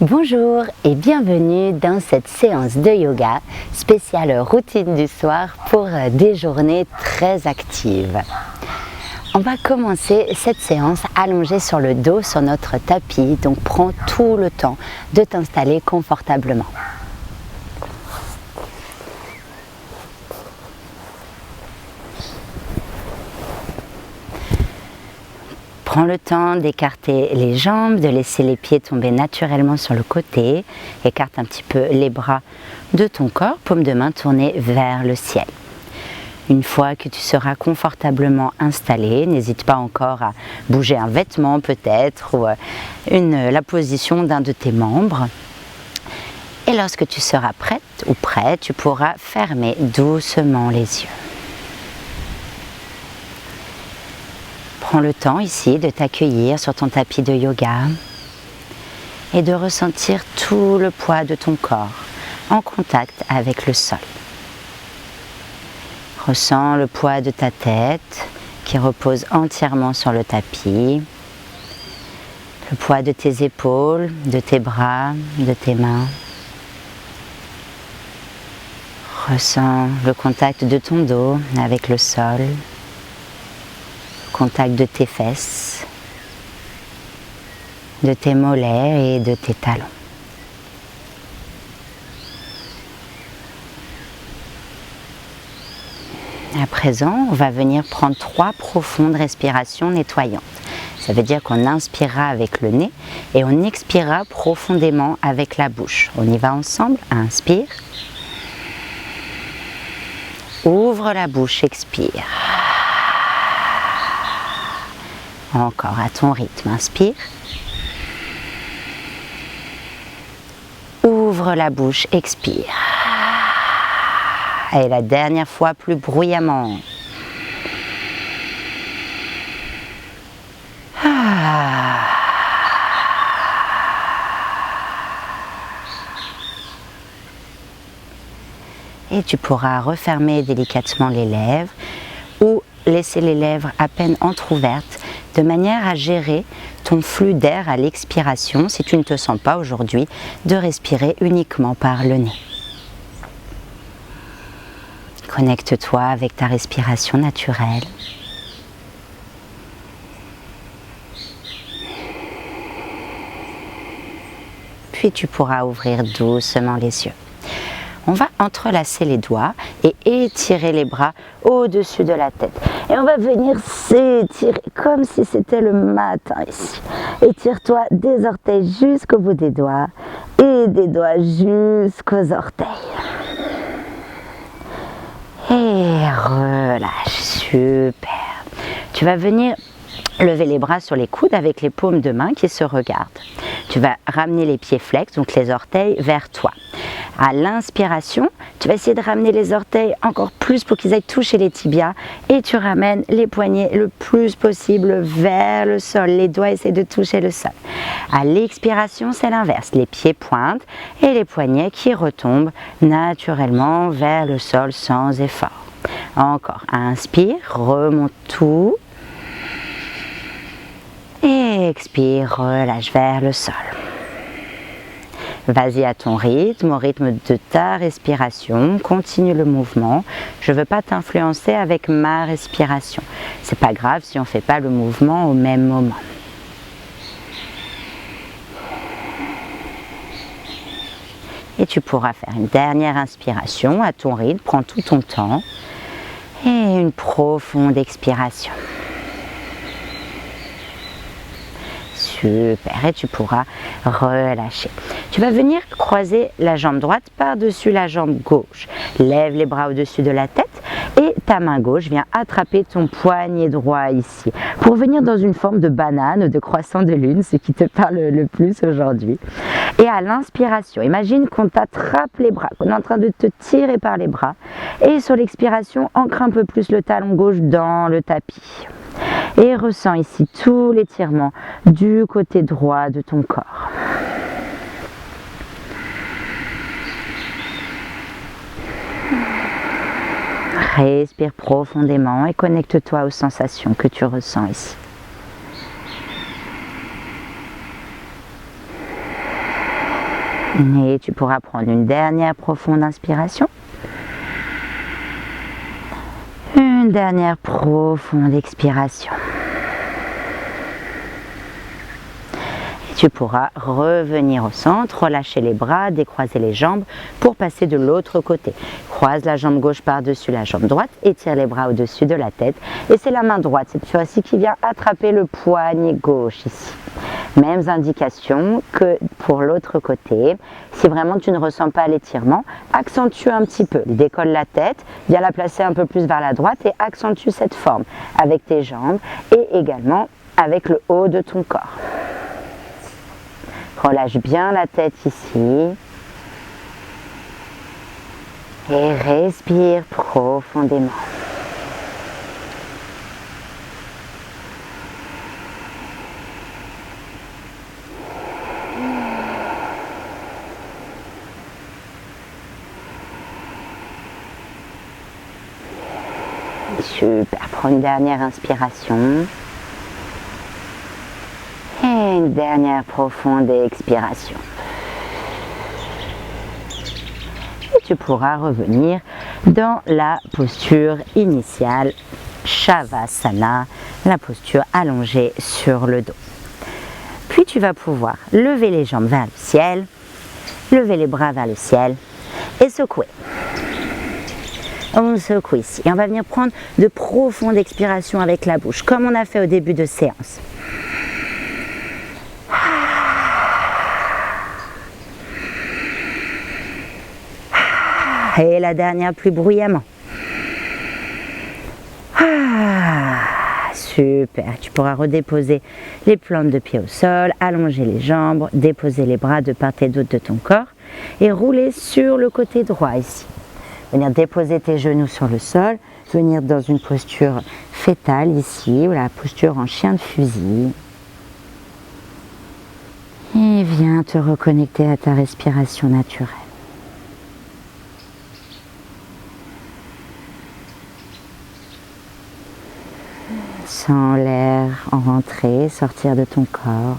Bonjour et bienvenue dans cette séance de yoga spéciale routine du soir pour des journées très actives. On va commencer cette séance allongée sur le dos sur notre tapis, donc prends tout le temps de t'installer confortablement. Prends le temps d'écarter les jambes, de laisser les pieds tomber naturellement sur le côté. Écarte un petit peu les bras de ton corps, paume de main tournée vers le ciel. Une fois que tu seras confortablement installé, n'hésite pas encore à bouger un vêtement peut-être ou la position d'un de tes membres. Et lorsque tu seras prête ou prêt, tu pourras fermer doucement les yeux. Prends le temps ici de t'accueillir sur ton tapis de yoga et de ressentir tout le poids de ton corps en contact avec le sol. Ressens le poids de ta tête qui repose entièrement sur le tapis, le poids de tes épaules, de tes bras, de tes mains. Ressens le contact de ton dos avec le sol. Contact de tes fesses, de tes mollets et de tes talons. À présent, on va venir prendre 3 profondes respirations nettoyantes. Ça veut dire qu'on inspirera avec le nez et on expirera profondément avec la bouche. On y va ensemble. Inspire. Ouvre la bouche, expire. Encore à ton rythme, inspire. Ouvre la bouche, expire. Et la dernière fois, plus bruyamment. Et tu pourras refermer délicatement les lèvres ou laisser les lèvres à peine entr'ouvertes de manière à gérer ton flux d'air à l'expiration si tu ne te sens pas aujourd'hui de respirer uniquement par le nez. Connecte-toi avec ta respiration naturelle. Puis tu pourras ouvrir doucement les yeux. On va entrelacer les doigts et étirer les bras au-dessus de la tête. Et on va venir s'étirer comme si c'était le matin ici. Étire-toi des orteils jusqu'au bout des doigts et des doigts jusqu'aux orteils. Et relâche, super. Tu vas venir lever les bras sur les coudes avec les paumes de main qui se regardent. Tu vas ramener les pieds flex, donc les orteils vers toi. À l'inspiration, tu vas essayer de ramener les orteils encore plus pour qu'ils aillent toucher les tibias et tu ramènes les poignets le plus possible vers le sol. Les doigts essaient de toucher le sol. À l'expiration, c'est l'inverse. Les pieds pointent et les poignets qui retombent naturellement vers le sol sans effort. Encore, inspire, remonte tout. Et expire, relâche vers le sol. Vas-y à ton rythme, au rythme de ta respiration, continue le mouvement. Je ne veux pas t'influencer avec ma respiration. C'est pas grave si on ne fait pas le mouvement au même moment. Et tu pourras faire une dernière inspiration à ton rythme, prends tout ton temps. Et une profonde expiration. Super, et tu pourras relâcher. Tu vas venir croiser la jambe droite par-dessus la jambe gauche. Lève les bras au-dessus de la tête et ta main gauche vient attraper ton poignet droit ici pour venir dans une forme de banane, de croissant de lune, ce qui te parle le plus aujourd'hui. Et à l'inspiration, imagine qu'on t'attrape les bras, qu'on est en train de te tirer par les bras. Et sur l'expiration, ancre un peu plus le talon gauche dans le tapis. Et ressens ici tout l'étirement du côté droit de ton corps. Respire profondément et connecte-toi aux sensations que tu ressens ici. Et tu pourras prendre une dernière profonde inspiration. Une dernière profonde expiration. Et tu pourras revenir au centre, relâcher les bras, décroiser les jambes pour passer de l'autre côté. Croise la jambe gauche par-dessus la jambe droite, étire les bras au-dessus de la tête. Et c'est la main droite cette fois-ci qui vient attraper le poignet gauche ici. Mêmes indications que pour l'autre côté. Si vraiment tu ne ressens pas l'étirement, accentue un petit peu. Décolle la tête, viens la placer un peu plus vers la droite et accentue cette forme avec tes jambes et également avec le haut de ton corps. Relâche bien la tête ici. Et respire profondément. Super, prends une dernière inspiration. Et une dernière profonde expiration. Et tu pourras revenir dans la posture initiale, Shavasana, la posture allongée sur le dos. Puis tu vas pouvoir lever les jambes vers le ciel, lever les bras vers le ciel et secouer. On secoue ici. Et on va venir prendre de profondes expirations avec la bouche, comme on a fait au début de séance. Et la dernière plus bruyamment. Super. Tu pourras redéposer les plantes de pied au sol, allonger les jambes, déposer les bras de part et d'autre de ton corps et rouler sur le côté droit ici. Venir déposer tes genoux sur le sol, venir dans une posture fétale ici, ou la posture en chien de fusil. Et viens te reconnecter à ta respiration naturelle. Sens l'air en rentrer, sortir de ton corps.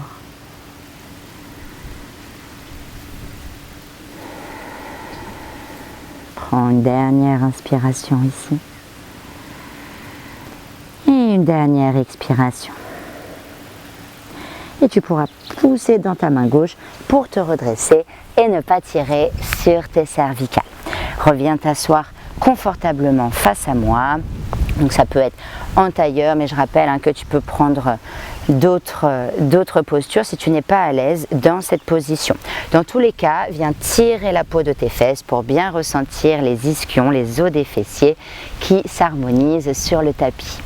Prends une dernière inspiration ici. Et une dernière expiration. Et tu pourras pousser dans ta main gauche pour te redresser et ne pas tirer sur tes cervicales. Reviens t'asseoir confortablement face à moi. Donc ça peut être en tailleur, mais je rappelle que tu peux prendre d'autres postures si tu n'es pas à l'aise dans cette position. Dans tous les cas, viens tirer la peau de tes fesses pour bien ressentir les ischions, les os des fessiers qui s'harmonisent sur le tapis.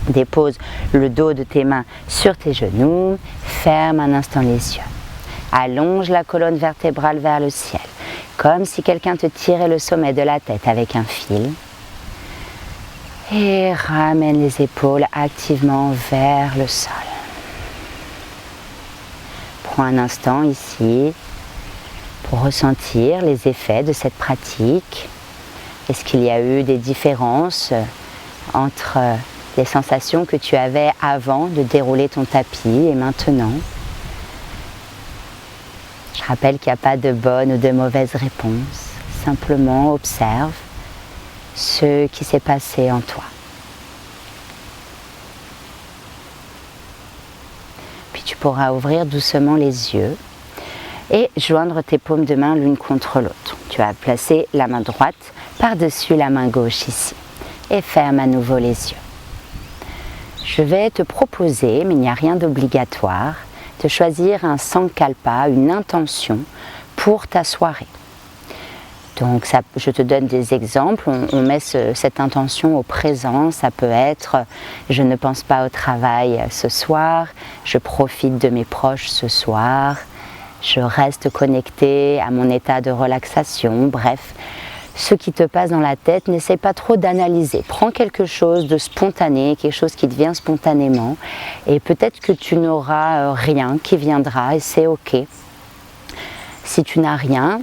Dépose le dos de tes mains sur tes genoux, ferme un instant les yeux. Allonge la colonne vertébrale vers le ciel, comme si quelqu'un te tirait le sommet de la tête avec un fil. Et ramène les épaules activement vers le sol. Prends un instant ici pour ressentir les effets de cette pratique. Est-ce qu'il y a eu des différences entre les sensations que tu avais avant de dérouler ton tapis et maintenant? Je rappelle qu'il n'y a pas de bonne ou de mauvaise réponse. Simplement observe ce qui s'est passé en toi. Puis tu pourras ouvrir doucement les yeux et joindre tes paumes de main l'une contre l'autre. Tu vas placer la main droite par-dessus la main gauche ici et ferme à nouveau les yeux. Je vais te proposer, mais il n'y a rien d'obligatoire, de choisir un sankalpa, une intention pour ta soirée. Donc je te donne des exemples, on met cette intention au présent, ça peut être « je ne pense pas au travail ce soir »,« je profite de mes proches ce soir »,« je reste connecté à mon état de relaxation », bref. Ce qui te passe dans la tête, n'essaie pas trop d'analyser. Prends quelque chose de spontané, quelque chose qui te vient spontanément et peut-être que tu n'auras rien qui viendra et c'est ok. Si tu n'as rien,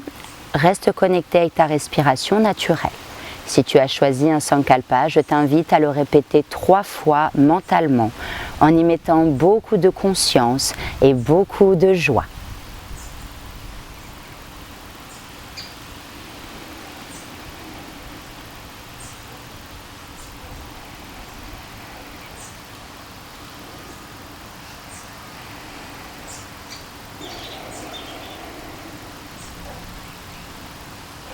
reste connecté avec ta respiration naturelle. Si tu as choisi un sankalpa, je t'invite à le répéter 3 fois mentalement, en y mettant beaucoup de conscience et beaucoup de joie.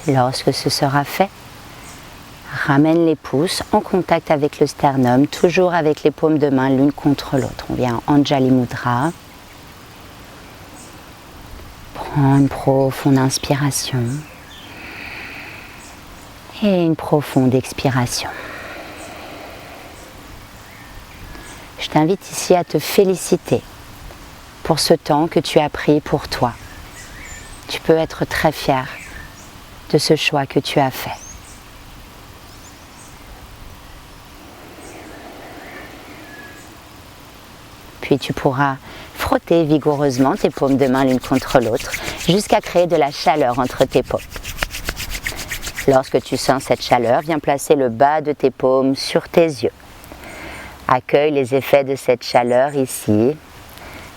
Lorsque ce sera fait, ramène les pouces en contact avec le sternum, toujours avec les paumes de main l'une contre l'autre. On vient en Anjali Mudra. Prends une profonde inspiration et une profonde expiration. Je t'invite ici à te féliciter pour ce temps que tu as pris pour toi. Tu peux être très fier de ce choix que tu as fait. Puis tu pourras frotter vigoureusement tes paumes de main l'une contre l'autre jusqu'à créer de la chaleur entre tes paumes. Lorsque tu sens cette chaleur, viens placer le bas de tes paumes sur tes yeux. Accueille les effets de cette chaleur ici,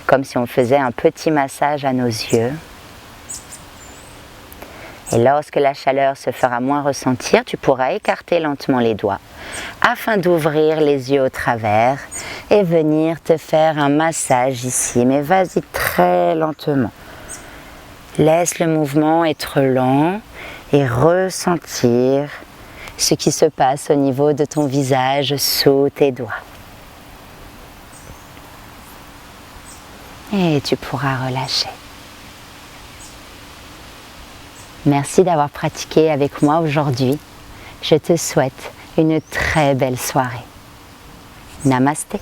comme si on faisait un petit massage à nos yeux. Et lorsque la chaleur se fera moins ressentir, tu pourras écarter lentement les doigts afin d'ouvrir les yeux au travers et venir te faire un massage ici. Mais vas-y très lentement. Laisse le mouvement être lent et ressentir ce qui se passe au niveau de ton visage sous tes doigts. Et tu pourras relâcher. Merci d'avoir pratiqué avec moi aujourd'hui. Je te souhaite une très belle soirée. Namasté.